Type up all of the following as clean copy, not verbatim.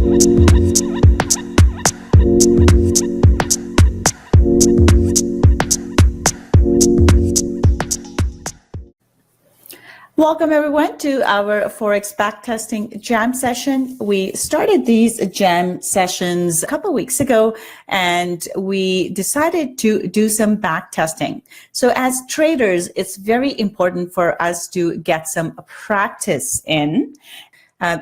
Welcome everyone to our Forex backtesting jam session. We started these jam sessions a couple of weeks ago and we decided to do some backtesting. So as traders, it's very important for us to get some practice in.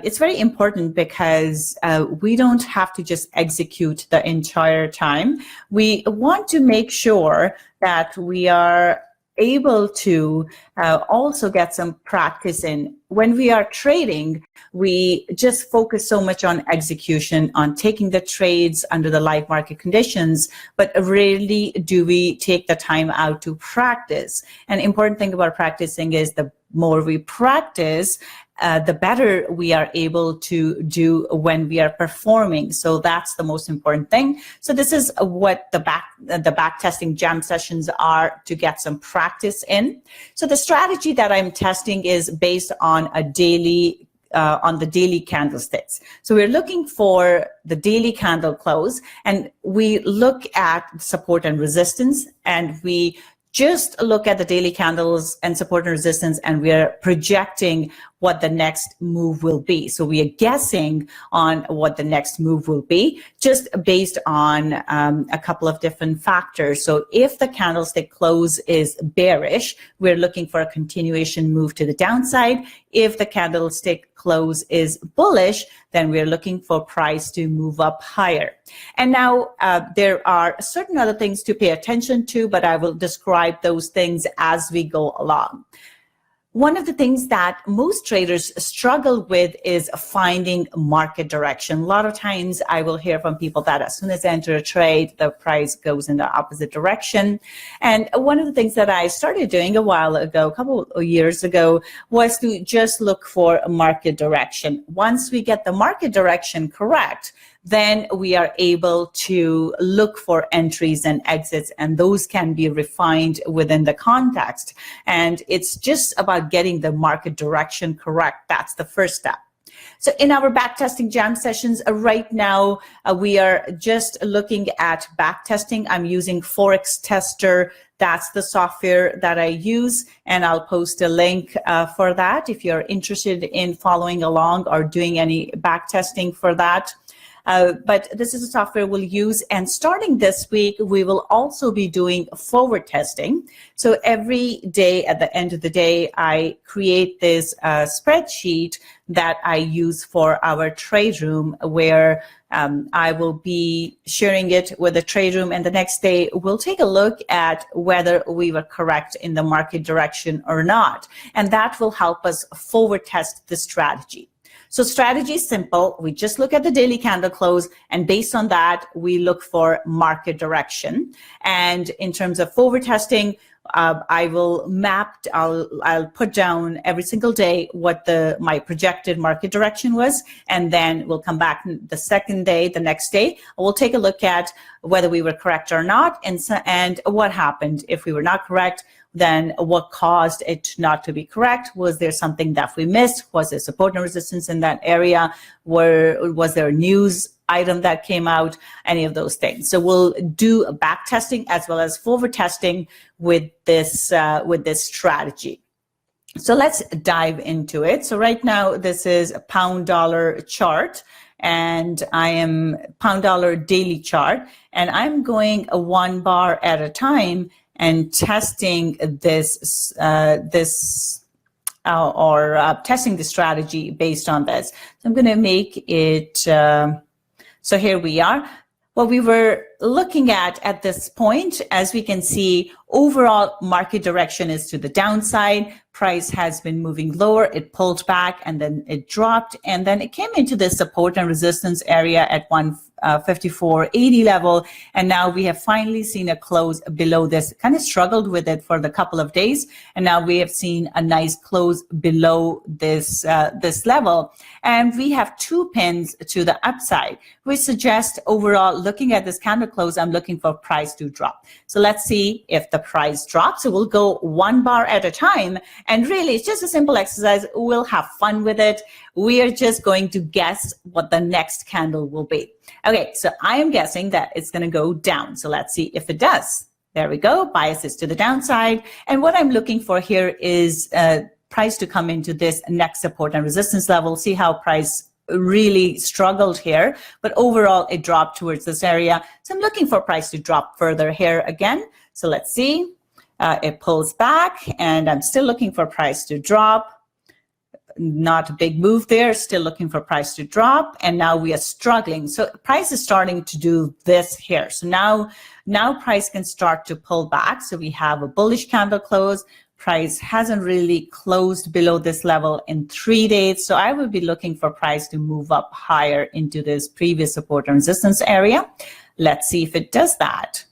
It's very important because we don't have to just execute the entire time. We want to make sure that we are able to also get some practice in. When we are trading, we just focus so much on execution, on taking the trades under the live market conditions, but rarely do we take the time out to practice. An important thing about practicing is the more we practice, the better we are able to do when we are performing. So that's the most important thing. So this is what the backtesting jam sessions are, to get some practice in. So the strategy that I'm testing is based on a daily on the daily candlesticks. So we're looking for the daily candle close, and we look at support and resistance, and we just look at the daily candles and support and resistance, and we are projecting what the next move will be. So we are guessing on what the next move will be, just based on a couple of different factors. So if the candlestick close is bearish, we're looking for a continuation move to the downside. If the candlestick close is bullish, then we're looking for price to move up higher. And now there are certain other things to pay attention to, but I will describe those things as we go along. One of the things that most traders struggle with is finding market direction. A lot of times I will hear from people that as soon as they enter a trade, the price goes in the opposite direction. And one of the things that I started doing a while ago, a couple of years ago, was to just look for market direction. Once we get the market direction correct, then we are able to look for entries and exits, and those can be refined within the context. And it's just about getting the market direction correct. That's the first step. So in our backtesting jam sessions right now, we are just looking at backtesting. I'm using Forex Tester. That's the software that I use, and I'll post a link for that if you're interested in following along or doing any backtesting for that. But this is a software we'll use, and starting this week, we will also be doing forward testing. So every day at the end of the day, I create this spreadsheet that I use for our trade room, where I will be sharing it with the trade room, and the next day we'll take a look at whether we were correct in the market direction or not. And that will help us forward test the strategy. So strategy is simple. We just look at the daily candle close, and based on that, we look for market direction. And in terms of forward testing, I'll put down every single day what my projected market direction was, and then we'll come back the second day, the next day. We'll take a look at whether we were correct or not, and what happened. If we were not correct, then what caused it not to be correct? Was there something that we missed? Was there support and resistance in that area? Was there a news item that came out? Any of those things. So we'll do a back testing as well as forward testing with this strategy. So let's dive into it. So right now, this is a pound dollar chart, and I am pound dollar daily chart, and I'm going a one bar at a time and testing testing the strategy based on this. So I'm going to make it, so here we are. What we were looking at this point, as we can see, overall market direction is to the downside. Price has been moving lower. It pulled back and then it dropped, and then it came into this support and resistance area at 154.80 level, and now we have finally seen a close below this. Kind of struggled with it for the couple of days, and now we have seen a nice close below this this level, and we have two pins to the upside, which suggests overall, looking at this candle close, I'm looking for price to drop. So let's see if the price drops. So we'll go one bar at a time. And really, it's just a simple exercise. We'll have fun with it. We are just going to guess what the next candle will be. Okay, so I am guessing that it's going to go down. So let's see if it does. There we go. Bias is to the downside. And what I'm looking for here is price to come into this next support and resistance level. See how price really struggled here, but overall it dropped towards this area. So I'm looking for price to drop further here again. So let's see. It pulls back, and I'm still looking for price to drop. Not a big move there, still looking for price to drop, and now we are struggling. So price is starting to do this here. So now price can start to pull back. So we have a bullish candle close. Price hasn't really closed below this level in 3 days. So I would be looking for price to move up higher into this previous support and resistance area. Let's see if it does that.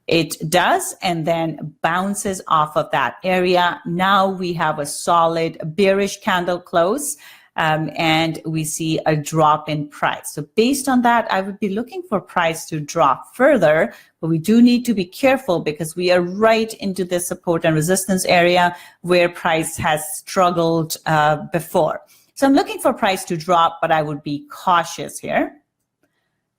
It does, and then bounces off of that area. Now we have a solid bearish candle close, and we see a drop in price. So based on that, I would be looking for price to drop further, but we do need to be careful because we are right into this support and resistance area where price has struggled before. So I'm looking for price to drop, but I would be cautious here.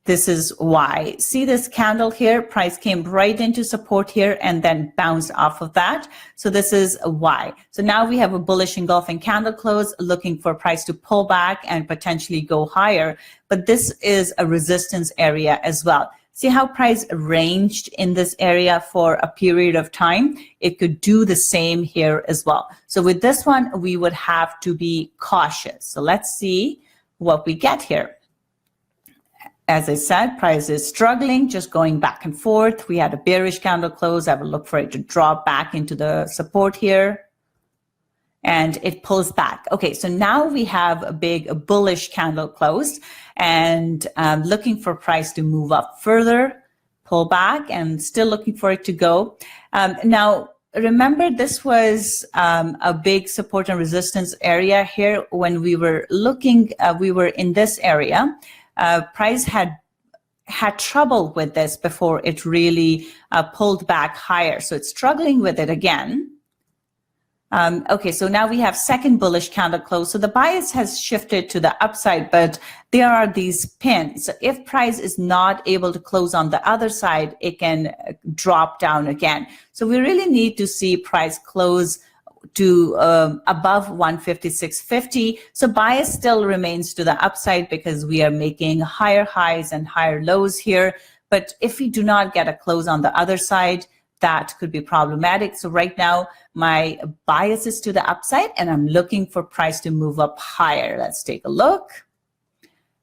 This is why. See this candle here? Price came right into support here and then bounced off of that. So this is why. So now we have a bullish engulfing candle close, looking for price to pull back and potentially go higher. But this is a resistance area as well. See how price ranged in this area for a period of time? It could do the same here as well. So with this one, we would have to be cautious. So let's see what we get here. As I said, price is struggling, just going back and forth. We had a bearish candle close. I will look for it to drop back into the support here. And it pulls back. Okay, so now we have a big bullish candle close, and looking for price to move up further, pull back, and still looking for it to go. Now, remember, this was a big support and resistance area here. When we were looking, we were in this area. Price had trouble with this before it really pulled back higher. So it's struggling with it again. Okay, so now we have second bullish candle close. So the bias has shifted to the upside, but there are these pins. So if price is not able to close on the other side, it can drop down again. So we really need to see price close to above 156.50. So bias still remains to the upside because we are making higher highs and higher lows here. But if we do not get a close on the other side, that could be problematic. So right now, my bias is to the upside, and I'm looking for price to move up higher. Let's take a look.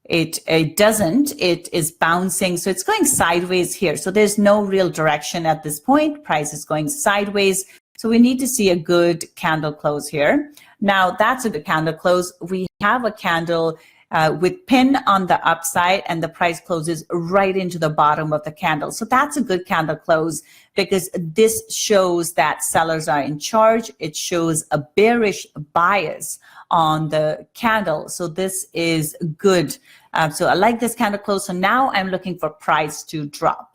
It doesn't. It is bouncing. So it's going sideways here. So there's no real direction at this point. Price is going sideways. So we need to see a good candle close here. Now, that's a good candle close. We have a candle with pin on the upside, and the price closes right into the bottom of the candle. So that's a good candle close because this shows that sellers are in charge. It shows a bearish bias on the candle. So this is good. So I like this candle close. So now I'm looking for price to drop.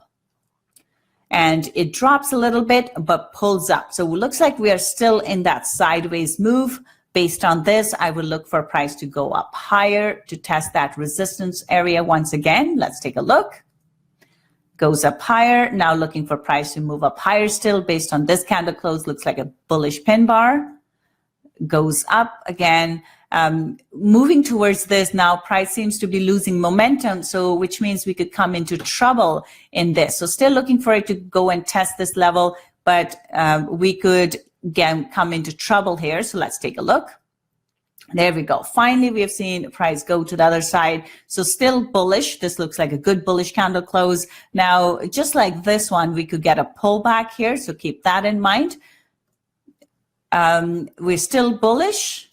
And it drops a little bit, but pulls up. So it looks like we are still in that sideways move. Based on this, I will look for price to go up higher to test that resistance area once again. Let's take a look. Goes up higher. Now looking for price to move up higher still based on this candle close. Looks like a bullish pin bar. Goes up again. Moving towards this now, price seems to be losing momentum, so which means we could come into trouble in this. So still looking for it to go and test this level, but we could again come into trouble here. So let's take a look. There we go. Finally, we have seen price go to the other side. So still bullish. This looks like a good bullish candle close. Now, just like this one, we could get a pullback here. So keep that in mind. We're still bullish.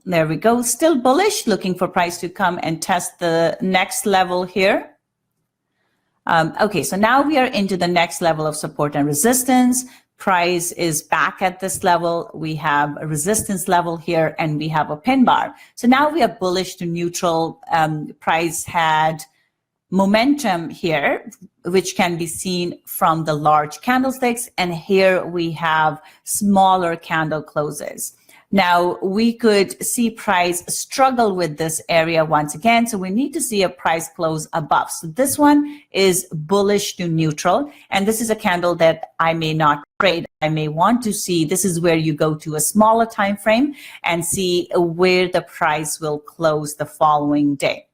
There we go. Still bullish, looking for price to come and test the next level here. Okay, so now we are into the next level of support and resistance. Price is back at this level. We have a resistance level here, and we have a pin bar. So now we are bullish to neutral. Price had momentum here, which can be seen from the large candlesticks, and here we have smaller candle closes. Now, we could see price struggle with this area once again, so we need to see a price close above. So this one is bullish to neutral, and this is a candle that I may not trade. I may want to see, this is where you go to a smaller time frame and see where the price will close the following day.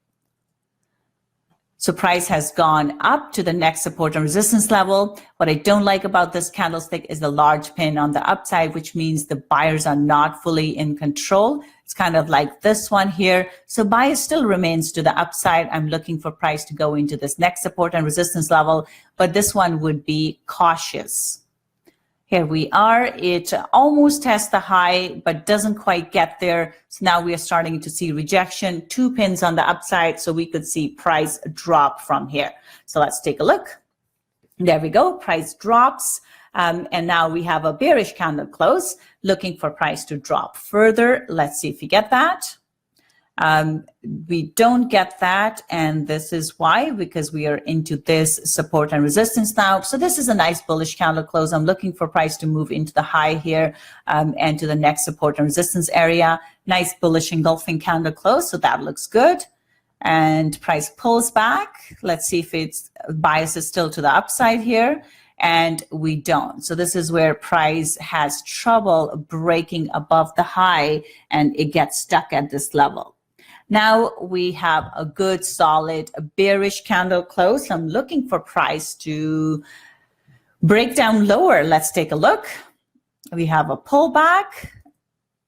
So price has gone up to the next support and resistance level. What I don't like about this candlestick is the large pin on the upside, which means the buyers are not fully in control. It's kind of like this one here. So bias still remains to the upside. I'm looking for price to go into this next support and resistance level, but this one would be cautious. Here we are, it almost tests the high, but doesn't quite get there. So now we are starting to see rejection, 2 pins on the upside, so we could see price drop from here. So let's take a look. There we go, price drops. And now we have a bearish candle close, looking for price to drop further. Let's see if we get that. We don't get that, and this is why, because we are into this support and resistance now. So this is a nice bullish candle close. I'm looking for price to move into the high here and to the next support and resistance area. Nice bullish engulfing candle close, so that looks good. And price pulls back. Let's see if it's bias is still to the upside here. And we don't. So this is where price has trouble breaking above the high, and it gets stuck at this level. Now we have a good solid bearish candle close. I'm looking for price to break down lower. Let's take a look. We have a pullback,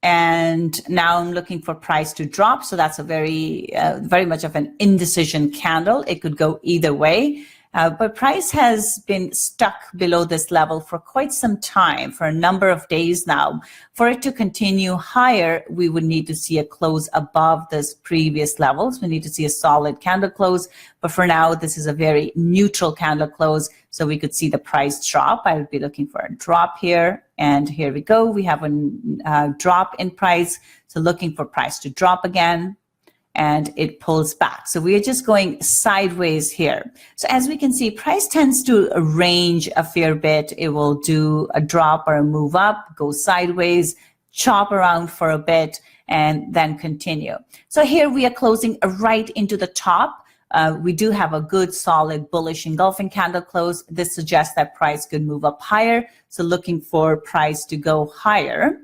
and now I'm looking for price to drop. So that's a very much of an indecision candle. It could go either way. But price has been stuck below this level for quite some time, for a number of days now. For it to continue higher, we would need to see a close above this previous levels. We need to see a solid candle close. But for now, this is a very neutral candle close, so we could see the price drop. I would be looking for a drop here. And here we go. We have a drop in price. So looking for price to drop again. And it pulls back. So we are just going sideways here. So as we can see, price tends to range a fair bit. It will do a drop or a move up, go sideways, chop around for a bit, and then continue. So here we are closing right into the top. We do have a good solid bullish engulfing candle close. This suggests that price could move up higher. So looking for price to go higher.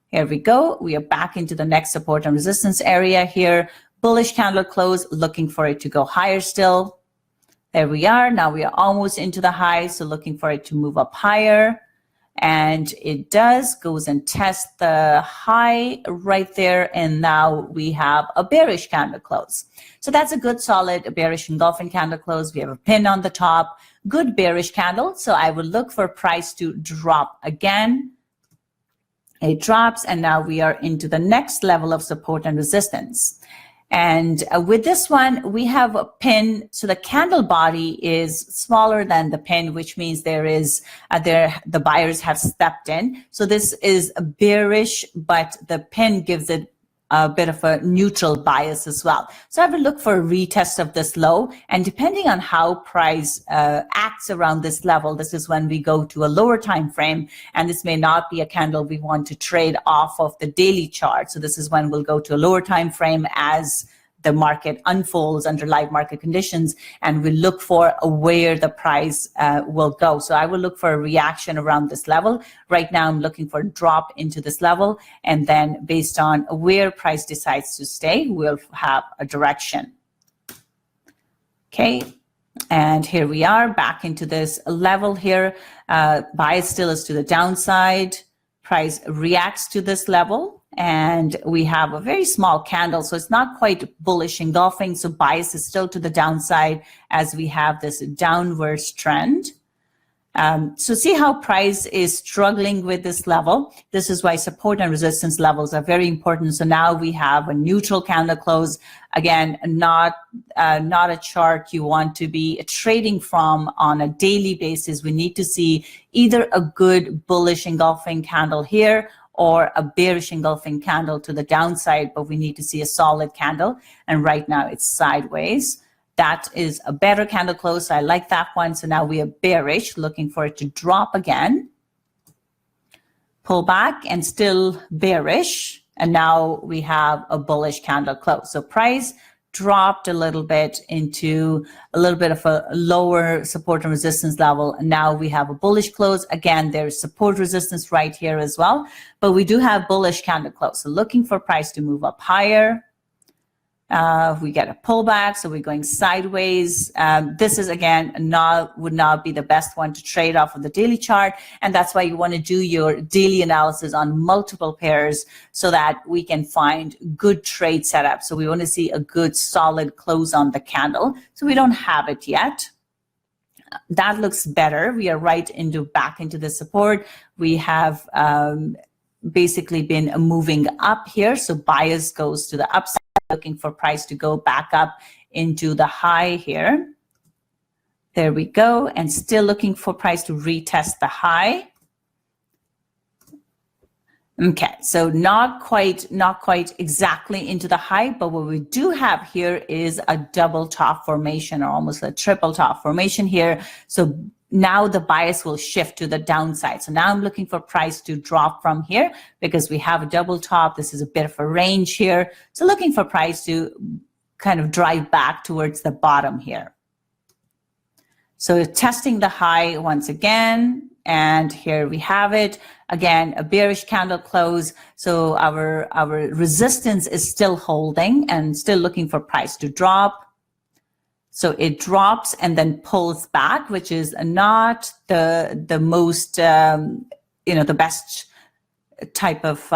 Here we go. We are back into the next support and resistance area here. Bullish candle close, looking for it to go higher still. There we are. Now we are almost into the high, so looking for it to move up higher. And it does, goes and tests the high right there. And now we have a bearish candle close. So that's a good solid bearish engulfing candle close. We have a pin on the top, good bearish candle. So I would look for price to drop again. It drops, and now we are into the next level of support and resistance. And with this one, we have a pin. So the candle body is smaller than the pin, which means the buyers have stepped in. So this is bearish, but the pin gives it a bit of a neutral bias as well. So I would look for a retest of this low, and depending on how price acts around this level, this is when we go to a lower time frame, and this may not be a candle we want to trade off of the daily chart. So this is when we'll go to a lower time frame as the market unfolds under live market conditions, and we look for where the price will go. So I will look for a reaction around this level. Right now, I'm looking for a drop into this level, and then based on where price decides to stay, we'll have a direction. Okay, and here we are back into this level here. Bias still is to the downside. Price reacts to this level. And we have a very small candle, so it's not quite bullish engulfing. So bias is still to the downside as we have this downwards trend. So see how price is struggling with this level. This is why support and resistance levels are very important. So now we have a neutral candle close. Again, not a chart you want to be trading from on a daily basis. We need to see either a good bullish engulfing candle here or a bearish engulfing candle to the downside, but we need to see a solid candle. And right now it's sideways. That is a better candle close. So I like that one. So now we are bearish, looking for it to drop again. Pull back and still bearish. And now we have a bullish candle close. So price dropped a little bit into a little bit of a lower support and resistance level. And now we have a bullish close. Again, there's support resistance right here as well, but we do have bullish candle close. So looking for price to move up higher. We get a pullback, so we're going sideways. This is again would not be the best one to trade off of the daily chart, and that's why you want to do your daily analysis on multiple pairs so that we can find good trade setup. So we want to see a good solid close on the candle. So we don't have it yet. That looks better. We are right back into the support. We have basically been moving up here, so bias goes to the upside, looking for price to go back up into the high here. There we go, and still looking for price to retest the high. Okay, so not quite exactly into the high, but what we do have here is a double top formation, or almost a triple top formation here. So now the bias will shift to the downside. So now I'm looking for price to drop from here because we have a double top. This is a bit of a range here. So looking for price to kind of drive back towards the bottom here. So testing the high once again. And here we have it. Again, a bearish candle close. So our resistance is still holding and still looking for price to drop. So it drops and then pulls back, which is not the most, the best type of,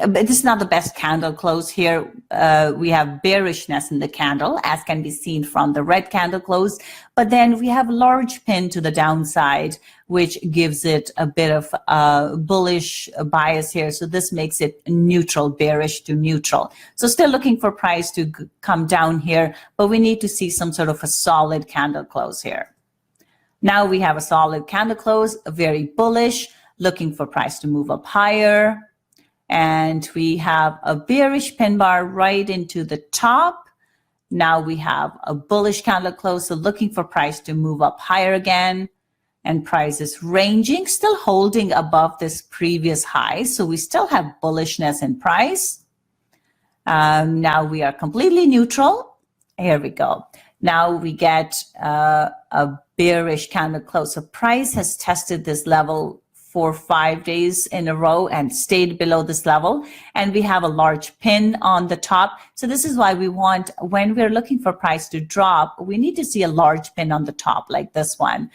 this is not the best candle close here. We have bearishness in the candle, as can be seen from the red candle close. But then we have a large pin to the downside, which gives it a bit of bullish bias here. So this makes it neutral, bearish to neutral. So still looking for price to come down here, but we need to see some sort of a solid candle close here. Now we have a solid candle close, very bullish, looking for price to move up higher. And we have a bearish pin bar right into the top. Now we have a bullish candle close, so looking for price to move up higher again. And price is ranging, still holding above this previous high. So we still have bullishness in price. Now we are completely neutral. Here we go. Now we get a bearish candle close. So price has tested this level for 5 days in a row and stayed below this level. And we have a large pin on the top. So this is why we want, when we're looking for price to drop, we need to see a large pin on the top like this one.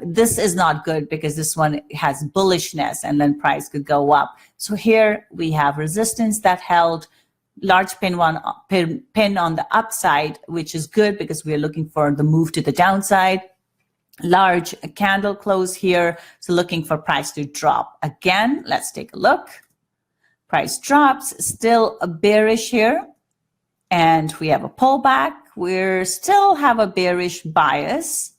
This is not good because this one has bullishness and then price could go up. So here we have resistance that held, large pin on the upside, which is good because we're looking for the move to the downside. Large candle close here, so looking for price to drop again. Let's take a look. Price drops, still a bearish here, and we have a pullback. We still have a bearish bias.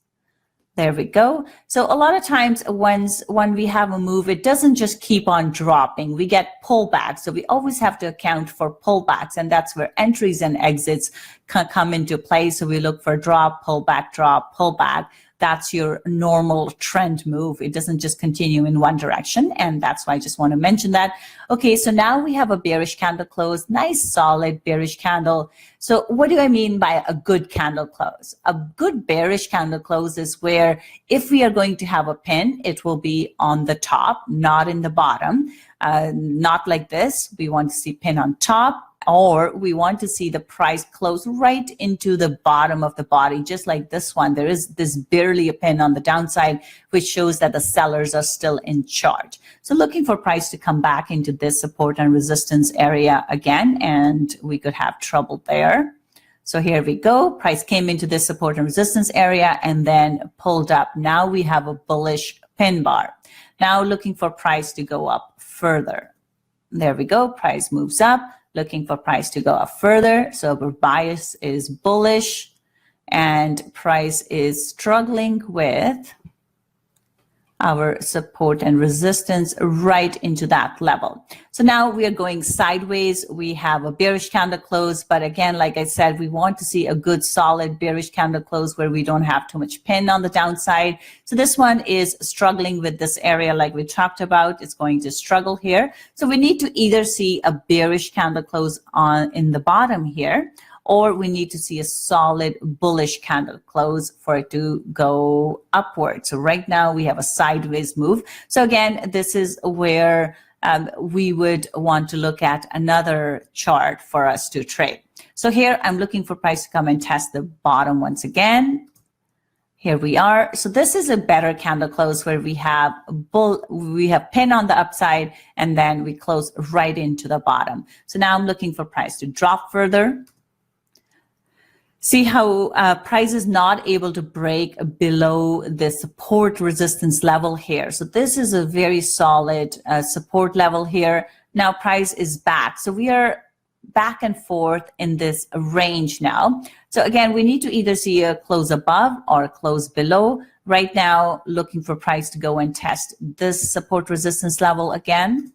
There we go. So a lot of times when we have a move, it doesn't just keep on dropping. We get pullbacks. So we always have to account for pullbacks, and that's where entries and exits come into play. So we look for drop, pullback, drop, pullback. That's your normal trend move. It doesn't just continue in one direction. And that's why I just want to mention that. Okay, so now we have a bearish candle close, nice solid bearish candle. So what do I mean by a good candle close? A good bearish candle close is where if we are going to have a pin, it will be on the top, not in the bottom. Not like this. We want to see pin on top, or we want to see the price close right into the bottom of the body, just like this one. There is this barely a pin on the downside, which shows that the sellers are still in charge. So looking for price to come back into this support and resistance area again, and we could have trouble there. So here we go. Price came into this support and resistance area and then pulled up. Now we have a bullish pin bar. Now looking for price to go up further. There we go. Price moves up. Looking for price to go up further. So our bias is bullish and price is struggling with our support and resistance right into that level. So now we are going sideways. We have a bearish candle close, but again, like I said, we want to see a good solid bearish candle close where we don't have too much pin on the downside. So this one is struggling with this area like we talked about. It's going to struggle here. So we need to either see a bearish candle close in the bottom here, or we need to see a solid bullish candle close for it to go upward. So right now we have a sideways move. So again, this is where we would want to look at another chart for us to trade. So here I'm looking for price to come and test the bottom once again. Here we are. So this is a better candle close where we have pin on the upside and then we close right into the bottom. So now I'm looking for price to drop further. See how price is not able to break below the support resistance level here. So this is a very solid support level here. Now price is back. So we are back and forth in this range now. So again, we need to either see a close above or a close below. Right now, looking for price to go and test this support resistance level again.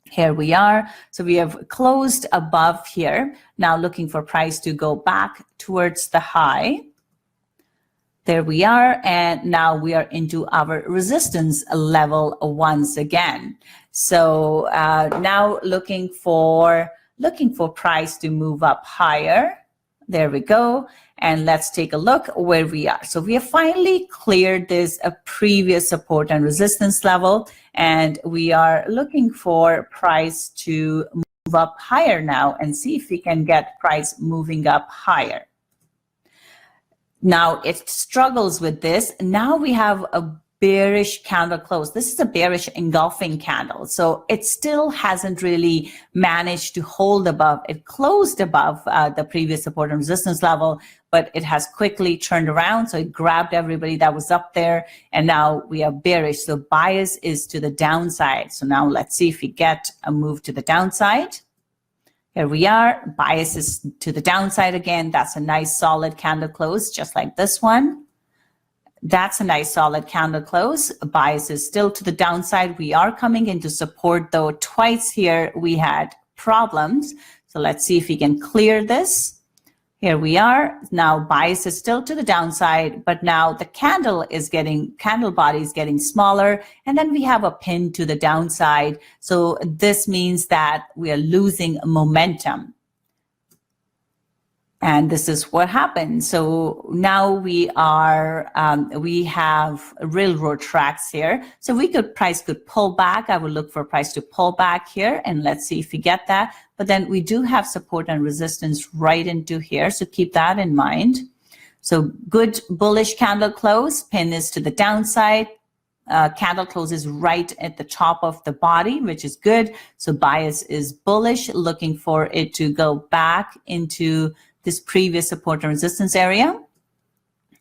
Here we are. So we have closed above here. Now looking for price to go back towards the high. There we are. And now we are into our resistance level once again. So now looking for price to move up higher. There we go. And let's take a look where we are. So we have finally cleared this previous support and resistance level, and we are looking for price to move up higher now and see if we can get price moving up higher. Now it struggles with this. Now we have a bearish candle close. This is a bearish engulfing candle. So it still hasn't really managed to hold above. It closed above the previous support and resistance level, but it has quickly turned around. So it grabbed everybody that was up there. And now we are bearish. So bias is to the downside. So now let's see if we get a move to the downside. Here we are. Bias is to the downside again. That's a nice solid candle close, just like this one. That's a nice solid candle close. Bias is still to the downside. We are coming into support though. Twice here we had problems. So let's see if we can clear this. Here we are. Now bias is still to the downside, but now the candle body is getting smaller, and then we have a pin to the downside. So this means that we are losing momentum. And this is what happened. So now we have railroad tracks here. So price could pull back. I would look for price to pull back here, and let's see if we get that. But then we do have support and resistance right into here. So keep that in mind. So good bullish candle close. Pin is to the downside. Candle closes right at the top of the body, which is good. So bias is bullish, looking for it to go back into this previous support and resistance area.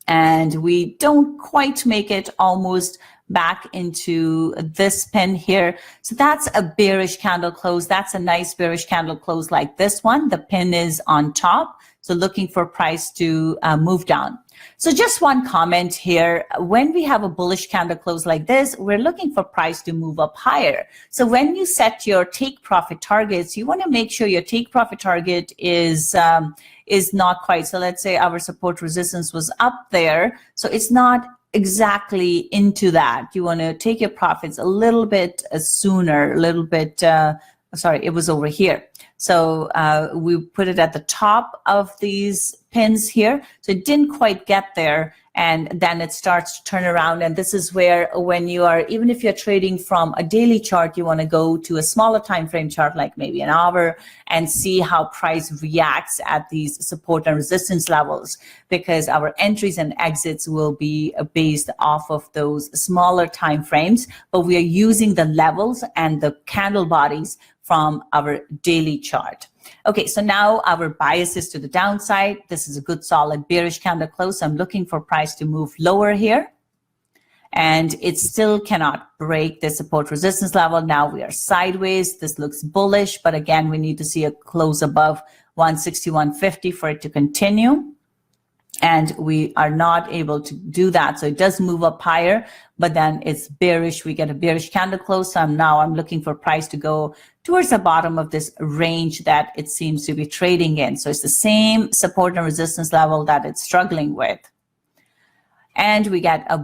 And we don't quite make it almost back into this pin here. So that's a bearish candle close. That's a nice bearish candle close like this one. The pin is on top. So looking for price to move down. So just one comment here. When we have a bullish candle close like this, we're looking for price to move up higher. So when you set your take profit targets, you want to make sure your take profit target is not quite. So let's say our support resistance was up there. So it's not exactly into that. You want to take your profits a little bit sooner, sorry, it was over here. So we put it at the top of these pins here. So it didn't quite get there. And then it starts to turn around. And this is where, when you are, even if you're trading from a daily chart, you want to go to a smaller time frame chart, like maybe an hour, and see how price reacts at these support and resistance levels, because our entries and exits will be based off of those smaller time frames. But we are using the levels and the candle bodies from our daily chart. Okay, so now our bias is to the downside. This is a good solid bearish candle close. I'm looking for price to move lower here. And it still cannot break the support resistance level. Now we are sideways. This looks bullish, but again, we need to see a close above 161.50 for it to continue. and we are not able to do that. So it does move up higher, but then it's bearish. We get a bearish candle close. So I'm looking for price to go towards the bottom of this range that it seems to be trading in. So it's the same support and resistance level that it's struggling with. And we get a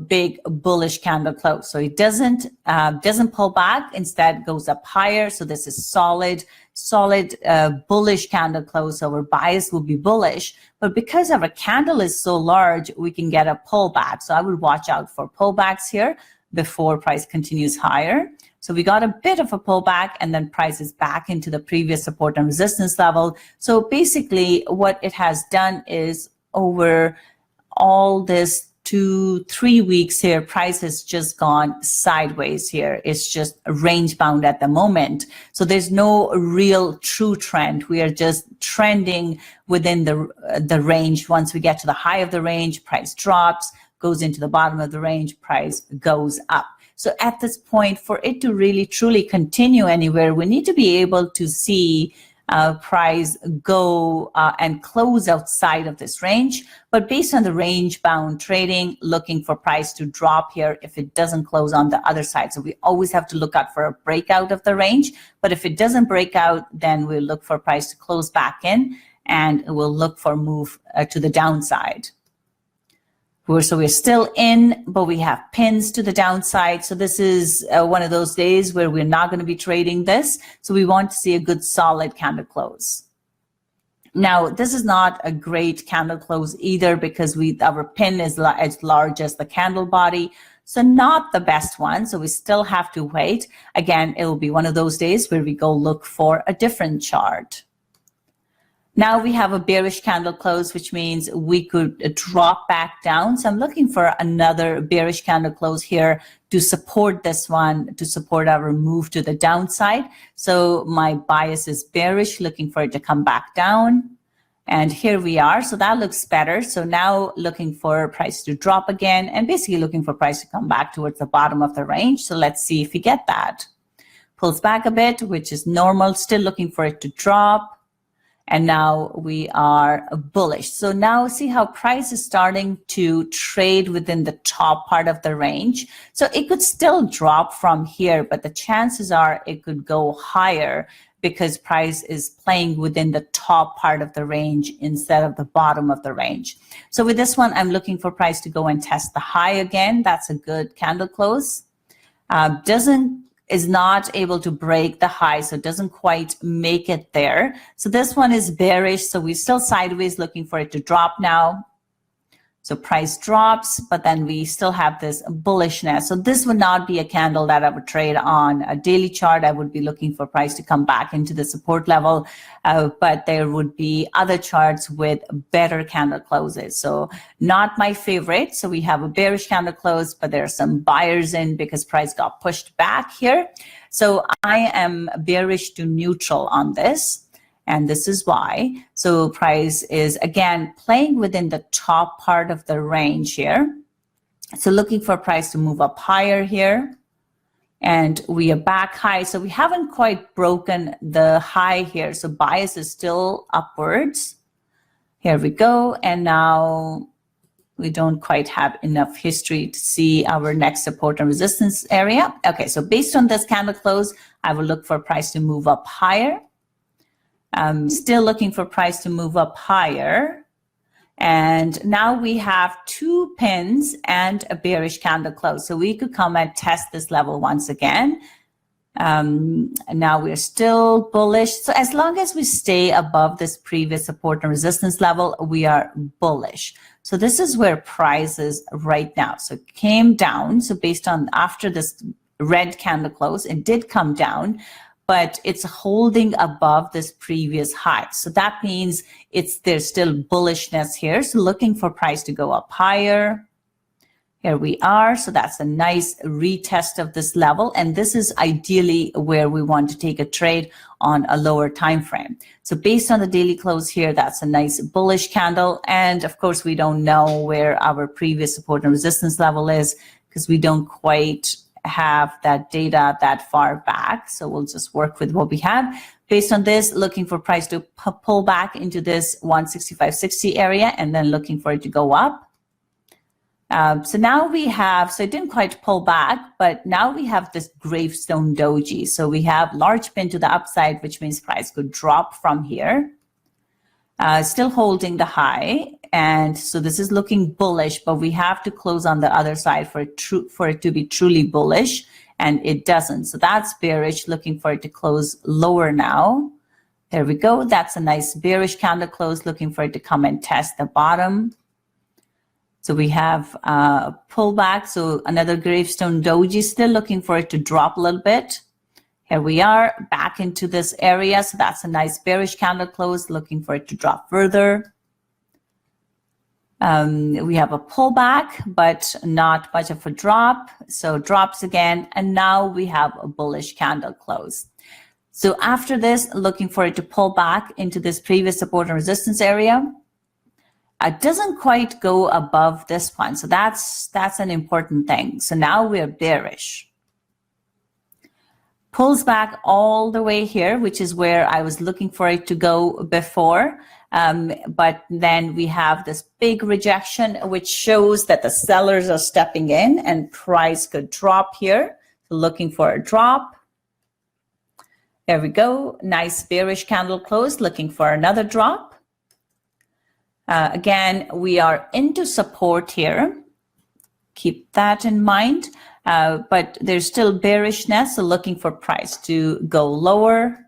big bullish candle close. So it doesn't pull back, instead goes up higher. So this is solid bullish candle close. So our bias will be bullish, but because our candle is so large, we can get a pullback. So I would watch out for pullbacks here before price continues higher. So we got a bit of a pullback, and then price is back into the previous support and resistance level. So basically what it has done is, over all this 2-3 weeks here, price has just gone sideways here. It's just range bound at the moment. So there's no real true trend. We are just trending within the range. Once we get to the high of the range, price drops, goes into the bottom of the range, price goes up. So at this point, for it to really truly continue anywhere, we need to be able to see price go and close outside of this range. But based on the range bound trading, looking for price to drop here if it doesn't close on the other side. So we always have to look out for a breakout of the range. But if it doesn't break out, then we'll look for price to close back in, and we'll look for move to the downside. So we're still in, but we have pins to the downside. So this is one of those days where we're not going to be trading this. So we want to see a good solid candle close. Now, this is not a great candle close either, because our pin is as large as the candle body. So not the best one. So we still have to wait. Again, it will be one of those days where we go look for a different chart. Now we have a bearish candle close, which means we could drop back down. So I'm looking for another bearish candle close here to support this one, to support our move to the downside. So my bias is bearish, looking for it to come back down. And here we are. So that looks better. So now looking for price to drop again, and basically looking for price to come back towards the bottom of the range. So let's see if we get that. Pulls back a bit, which is normal. Still looking for it to drop. And now we are bullish. So now see how price is starting to trade within the top part of the range. So it could still drop from here, but the chances are it could go higher because price is playing within the top part of the range instead of the bottom of the range. So with this one, I'm looking for price to go and test the high again. That's a good candle close. Is not able to break the high, so it doesn't quite make it there. So this one is bearish, so we're still sideways looking for it to drop now. So price drops, but then we still have this bullishness. So this would not be a candle that I would trade on a daily chart. I would be looking for price to come back into the support level, but there would be other charts with better candle closes. So not my favorite. So we have a bearish candle close, but there are some buyers in because price got pushed back here. So I am bearish to neutral on this. And this is why. So price is, again, playing within the top part of the range here. So looking for price to move up higher here. And we are back high. So we haven't quite broken the high here. So bias is still upwards. Here we go. And now we don't quite have enough history to see our next support and resistance area. Okay, so based on this candle close, I will look for price to move up higher. Still looking for price to move up higher. And now we have two pins and a bearish candle close. So we could come and test this level once again. Now we're still bullish. So as long as we stay above this previous support and resistance level, we are bullish. So this is where price is right now. So it came down. So based on after this red candle close, it did come down, but it's holding above this previous high. So that means there's still bullishness here. So looking for price to go up higher. Here we are. So that's a nice retest of this level. And this is ideally where we want to take a trade on a lower time frame. So based on the daily close here, that's a nice bullish candle. And of course, we don't know where our previous support and resistance level is because we don't quite have that data that far back. So we'll just work with what we have. based on this, looking for price to pull back into this 165.60 area and then looking for it to go up. So now we have, so it didn't quite pull back, but now we have this gravestone doji. So we have large pin to the upside, which means price could drop from here. Still holding the high. And so this is looking bullish, but we have to close on the other side for it to be truly bullish, and it doesn't. So that's bearish, looking for it to close lower now. There we go. That's a nice bearish candle close, looking for it to come and test the bottom. So we have a pullback. So another gravestone doji, still looking for it to drop a little bit. Here we are back into this area. So that's a nice bearish candle close, looking for it to drop further. We have a pullback, but not much of a drop. So drops again. And now we have a bullish candle close. So after this, looking for it to pull back into this previous support and resistance area. It doesn't quite go above this one. So that's an important thing. So now we're bearish. Pulls back all the way here, which is where I was looking for it to go before. But then we have this big rejection, which shows that the sellers are stepping in and price could drop here. So looking for a drop. There we go. Nice bearish candle close, looking for another drop. Again, we are into support here. Keep that in mind. But there's still bearishness, so looking for price to go lower.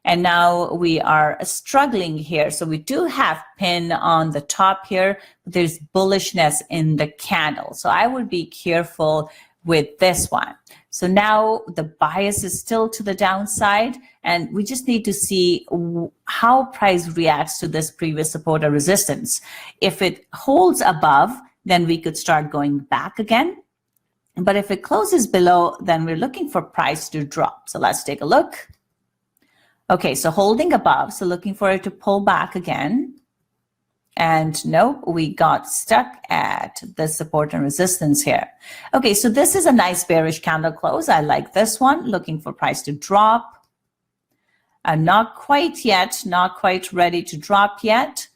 And now we are struggling here. So we do have pin on the top here, but there's bullishness in the candle. So I would be careful with this one. So now the bias is still to the downside, and we just need to see how price reacts to this previous support or resistance. If it holds above, then we could start going back again. But if it closes below, then we're looking for price to drop. So let's take a look. Okay, so holding above, so looking for it to pull back again. And nope, we got stuck at the support and resistance here. Okay, so this is a nice bearish candle close. I like this one, looking for price to drop. Not quite yet, not quite ready to drop yet.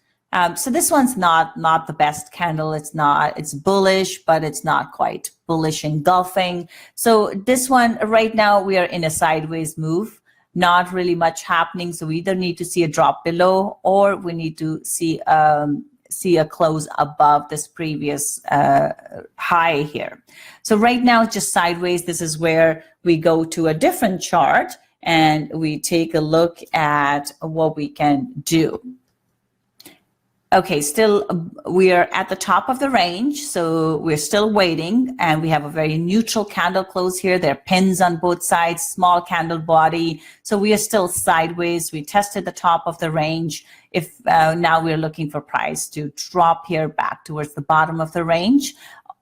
So this one's not the best candle. It's bullish, but it's not quite bullish engulfing. So this one right now, we are in a sideways move. Not really much happening. So we either need to see a drop below, or we need to see a close above this previous high here. So right now, just sideways. This is where we go to a different chart and we take a look at what we can do. Okay, still we are at the top of the range, so we're still waiting, and we have a very neutral candle close here. There are pins on both sides, small candle body, so we are still sideways. We tested the top of the range. If now we're looking for price to drop here back towards the bottom of the range,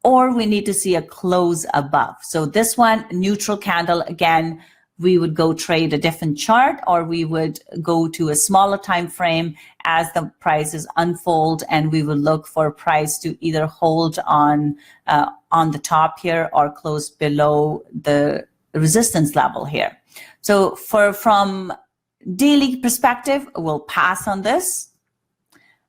or we need to see a close above. So this one, neutral candle, again, we would go trade a different chart, or we would go to a smaller time frame as the prices unfold, and we will look for price to either hold on the top here or close below the resistance level here. So from daily perspective, we'll pass on this.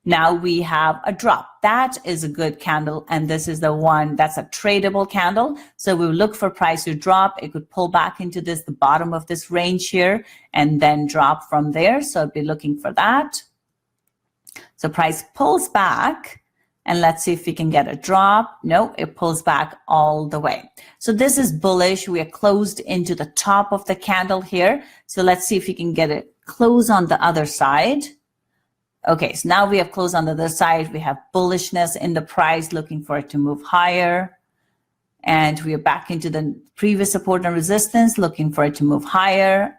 Now we have a drop. That is a good candle, and this is the one that's a tradable candle. So we'll look for price to drop. It could pull back into the bottom of this range here and then drop from there. So I'd be looking for that. So price pulls back, and let's see if we can get a drop. No, it pulls back all the way. So this is bullish. We are closed into the top of the candle here. So let's see if we can get it close on the other side. Okay, so now we have closed on the other side. We have bullishness in the price, looking for it to move higher. And we are back into the previous support and resistance, looking for it to move higher.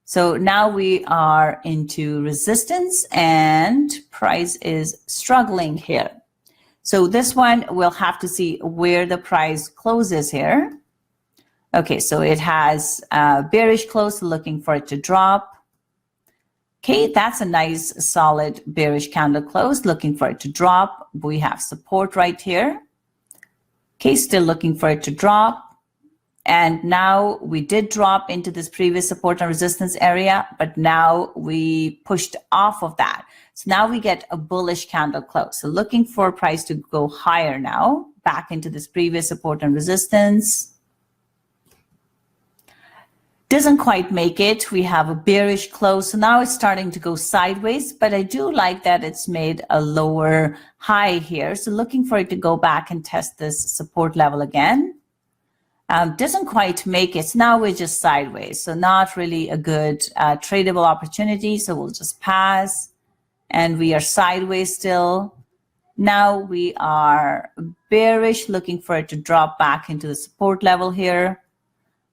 So now we are into resistance, and price is struggling here. So this one, we'll have to see where the price closes here. Okay, so it has a bearish close, looking for it to drop. Okay, that's a nice solid bearish candle close, looking for it to drop. We have support right here. Okay, still looking for it to drop. And now we did drop into this previous support and resistance area, but now we pushed off of that. So now we get a bullish candle close. So looking for price to go higher now, back into this previous support and resistance. Doesn't quite make it. We have a bearish close. So now it's starting to go sideways, but I do like that it's made a lower high here. So looking for it to go back and test this support level again. Doesn't quite make it. So now we're just sideways. So not really a good tradable opportunity. So we'll just pass. And we are sideways still. Now we are bearish, looking for it to drop back into the support level here.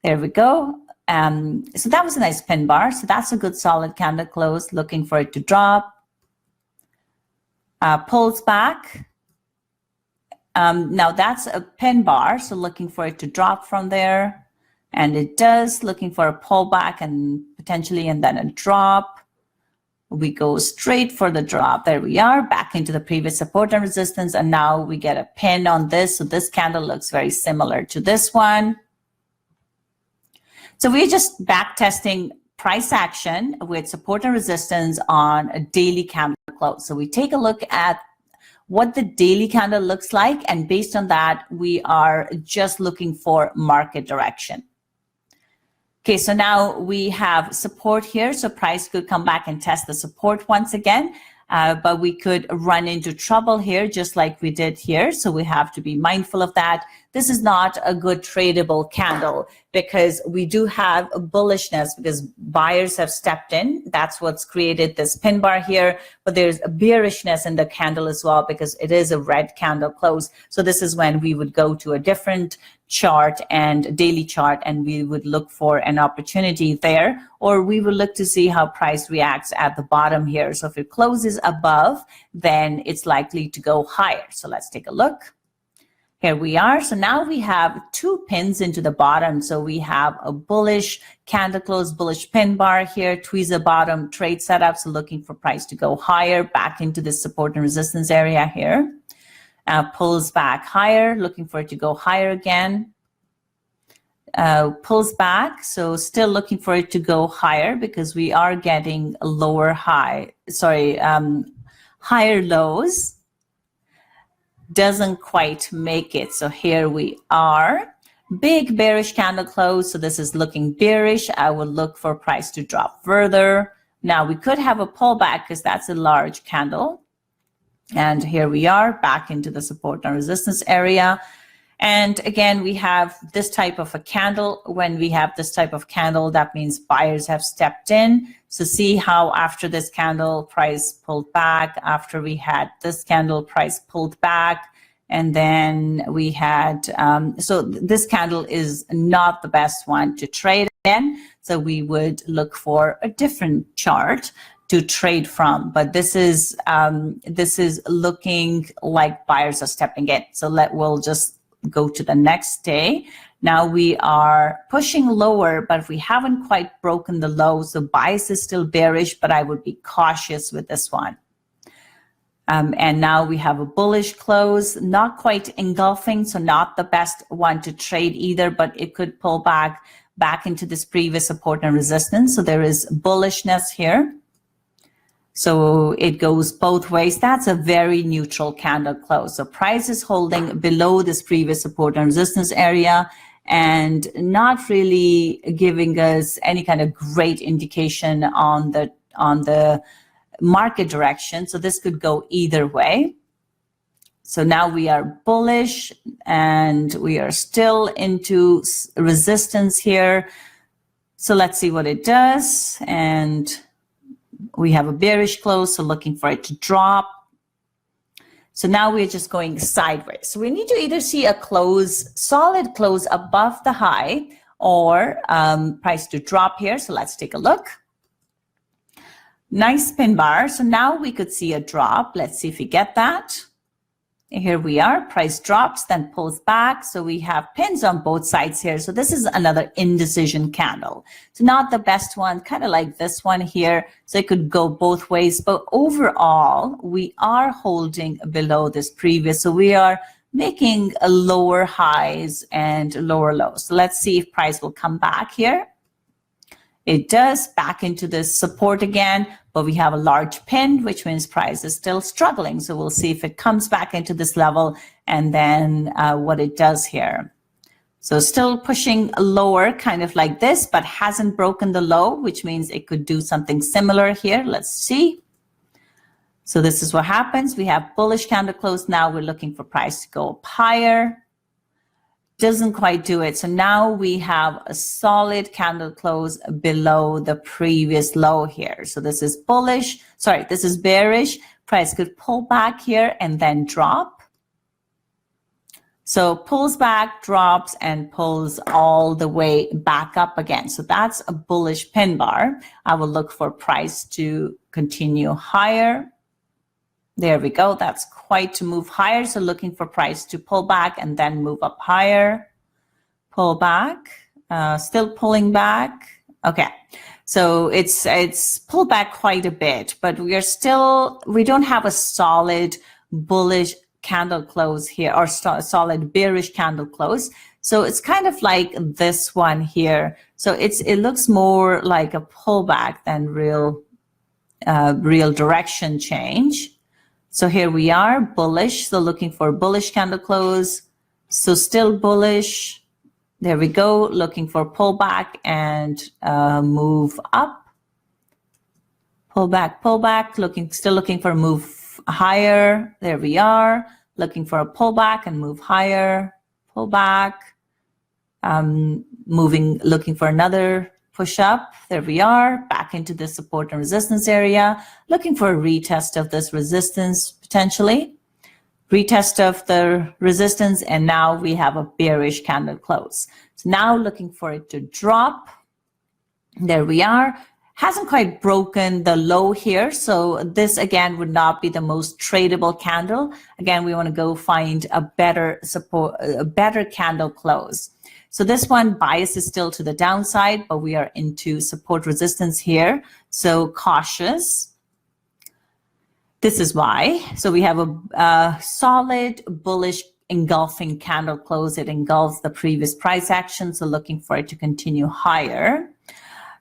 There we go. So that was a nice pin bar. So that's a good solid candle close, looking for it to drop. Pulls back. Now that's a pin bar, so looking for it to drop from there. And it does, looking for a pullback and potentially, and then a drop. We go straight for the drop. There we are, back into the previous support and resistance. And now we get a pin on this. So this candle looks very similar to this one. So we're just back testing price action with support and resistance on a daily candle close. So we take a look at what the daily candle looks like, and based on that, we are just looking for market direction. Okay, so now we have support here, so price could come back and test the support once again, but we could run into trouble here just like we did here, so we have to be mindful of that. This is not a good tradable candle because we do have a bullishness because buyers have stepped in. That's what's created this pin bar here, but there's a bearishness in the candle as well because it is a red candle close. So this is when we would go to a different chart and daily chart and we would look for an opportunity there, or we will look to see how price reacts at the bottom here. So if it closes above, then it's likely to go higher. So let's take a look. Here we are. So now we have two pins into the bottom. So we have a bullish candle close, bullish pin bar here, tweezer bottom trade setup. So looking for price to go higher back into the support and resistance area here. Pulls back higher, looking for it to go higher again. Pulls back. So still looking for it to go higher because we are getting a lower high, higher lows. Doesn't quite make it. So here we are. Big bearish candle close. So this is looking bearish. I will look for price to drop further. Now we could have a pullback because that's a large candle. And here we are back into the support and resistance area. And again, we have this type of a candle. When we have this type of candle, that means buyers have stepped in. So see how after this candle, price pulled back. After we had this candle, price pulled back. And then we had, so this candle is not the best one to trade in. So we would look for a different chart to trade from, but this is looking like buyers are stepping in. So we'll just go to the next day. Now we are pushing lower, but we haven't quite broken the low. So bias is still bearish, but I would be cautious with this one. And now we have a bullish close, not quite engulfing, so not the best one to trade either, but it could pull back into this previous support and resistance. So there is bullishness here. So it goes both ways. That's a very neutral candle close. So price is holding below this previous support and resistance area and not really giving us any kind of great indication on the market direction. So this could go either way. So now we are bullish and we are still into resistance here. So let's see what it does. And we have a bearish close, so looking for it to drop. So now we're just going sideways. So we need to either see a solid close above the high or price to drop here. So let's take a look. Nice pin bar. So now we could see a drop. Let's see if we get that. Here we are, price drops, then pulls back. So we have pins on both sides here. So this is another indecision candle. So not the best one, kind of like this one here. So it could go both ways, but overall, we are holding below this previous. So we are making a lower highs and lower lows. So let's see if price will come back here. It does, back into this support again, but we have a large pin, which means price is still struggling. So we'll see if it comes back into this level and then what it does here. So still pushing lower, kind of like this, but hasn't broken the low, which means it could do something similar here. Let's see. So this is what happens. We have bullish candle close. Now we're looking for price to go up higher. Doesn't quite do it. So now we have a solid candle close below the previous low here. So this is bullish. Sorry, this is bearish. Price could pull back here and then drop. So pulls back, drops, and pulls all the way back up again. So that's a bullish pin bar. I will look for price to continue higher. There we go. That's quite to move higher. So looking for price to pull back and then move up higher. Pull back, still pulling back. Okay. So it's pulled back quite a bit, but we don't have a solid bullish candle close here or solid bearish candle close. So it's kind of like this one here. So it looks more like a pullback than real direction change. So here we are, bullish. So looking for bullish candle close. So still bullish. There we go. Looking for pullback and move up. Pullback, pullback. Still looking for a move higher. There we are. Looking for a pullback and move higher. Pullback. Looking for another push up. There we are, back into the support and resistance area, looking for a retest of this resistance potentially. Retest of the resistance, and now we have a bearish candle close. So now looking for it to drop. There we are. Hasn't quite broken the low here, so this again would not be the most tradable candle. Again, we want to go find a better support, a better candle close. So this one, bias is still to the downside, but we are into support resistance here. So cautious. This is why. So we have a solid bullish engulfing candle close. It engulfs the previous price action. So looking for it to continue higher.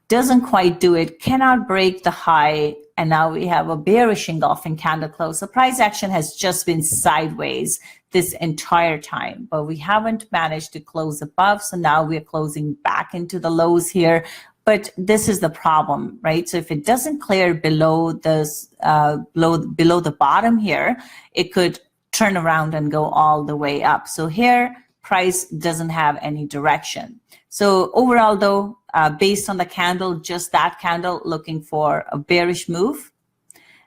Doesn't quite do it, cannot break the high. And now we have a bearish engulfing candle close. The price action has just been sideways this entire time, but we haven't managed to close above. So now we're closing back into the lows here. But this is the problem, right? So if it doesn't clear below this, below the bottom here, it could turn around and go all the way up. So here, price doesn't have any direction. So overall though, based on the candle, just that candle, looking for a bearish move,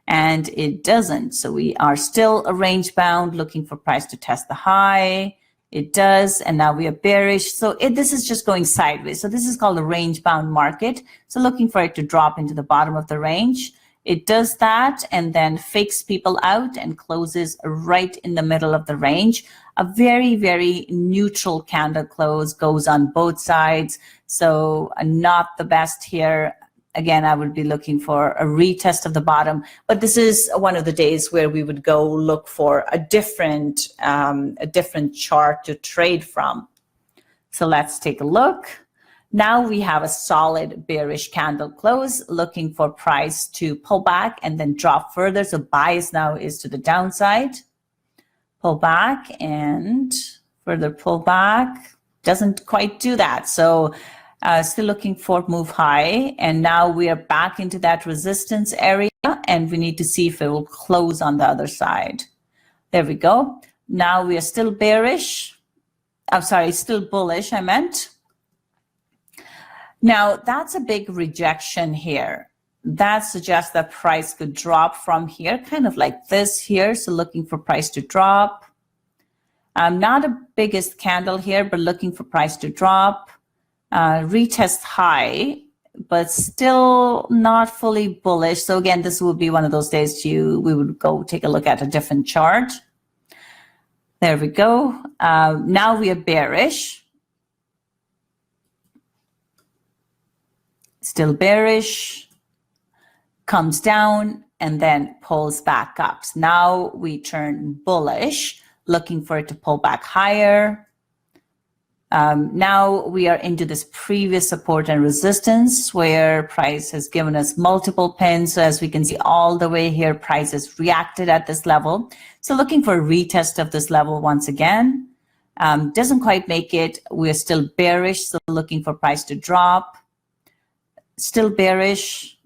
and it doesn't. So we are still a range bound, looking for price to test the high. It does, and now we are bearish. So this is just going sideways. So this is called a range bound market. So looking for it to drop into the bottom of the range. It does that and then fakes people out and closes right in the middle of the range. A very, very neutral candle close, goes on both sides. So not the best here. Again, I would be looking for a retest of the bottom, but this is one of the days where we would go look for a different chart to trade from. So let's take a look. Now we have a solid bearish candle close, looking for price to pull back and then drop further. So bias now is to the downside. Pull back and further pull back. Doesn't quite do that. So still looking for move high. And now we are back into that resistance area, and we need to see if it will close on the other side. There we go. Now we are still bearish. I'm sorry, still bullish, I meant. Now, that's a big rejection here. That suggests that price could drop from here, kind of like this here. So looking for price to drop. Not a biggest candle here, but looking for price to drop. Retest high, but still not fully bullish. So again, this would be one of those days we would go take a look at a different chart. There we go. Now we are bearish. Still bearish, comes down and then pulls back up. So now we turn bullish, looking for it to pull back higher. Now we are into this previous support and resistance where price has given us multiple pins. So as we can see all the way here, price has reacted at this level. So looking for a retest of this level once again. Doesn't quite make it. We're still bearish, so looking for price to drop. Still bearish.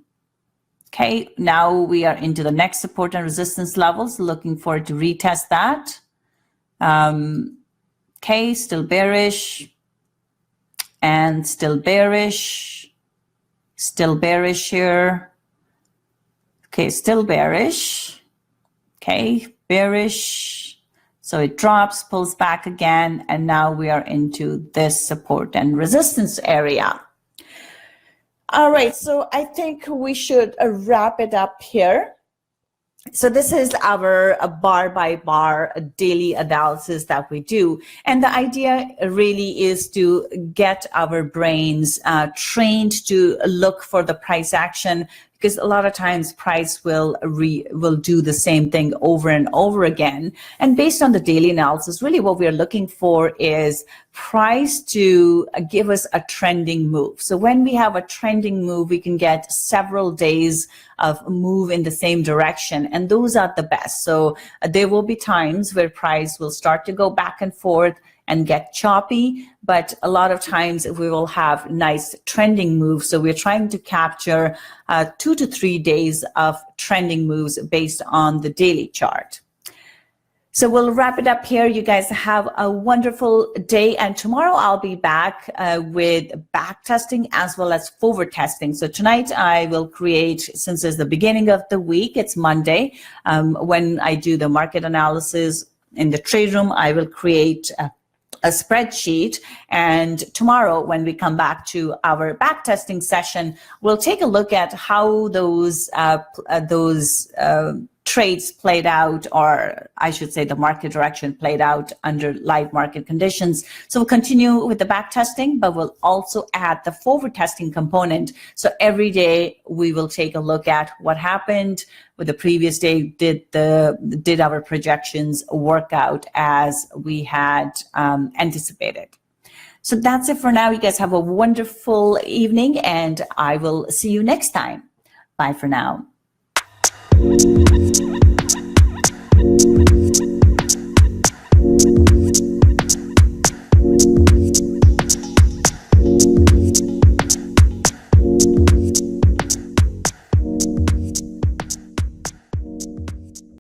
Okay, now we are into the next support and resistance levels, looking for it to retest that. Okay, still bearish and still bearish here. Okay, still bearish. Okay, bearish. So it drops, pulls back again, and now we are into this support and resistance area. All right, so I think we should wrap it up here. So this is our bar by bar daily analysis that we do. And the idea really is to get our brains trained to look for the price action, because a lot of times price will do the same thing over and over again. And based on the daily analysis, really what we are looking for is price to give us a trending move. So when we have a trending move, we can get several days of move in the same direction, and those are the best. So there will be times where price will start to go back and forth and get choppy, but a lot of times we will have nice trending moves. So we're trying to capture 2 to 3 days of trending moves based on the daily chart. So we'll wrap it up here. You guys have a wonderful day. And tomorrow I'll be back with back testing as well as forward testing. So tonight I will create, since it's the beginning of the week, it's Monday, when I do the market analysis in the trade room, I will create a spreadsheet, and tomorrow when we come back to our back testing session, we'll take a look at how those trades played out, or I should say the market direction played out under live market conditions. So we'll continue with the back testing, but we'll also add the forward testing component. So every day we will take a look at what happened with the previous day. Did our projections work out as we had anticipated? So that's it for now. You guys have a wonderful evening, and I will see you next time. Bye for now.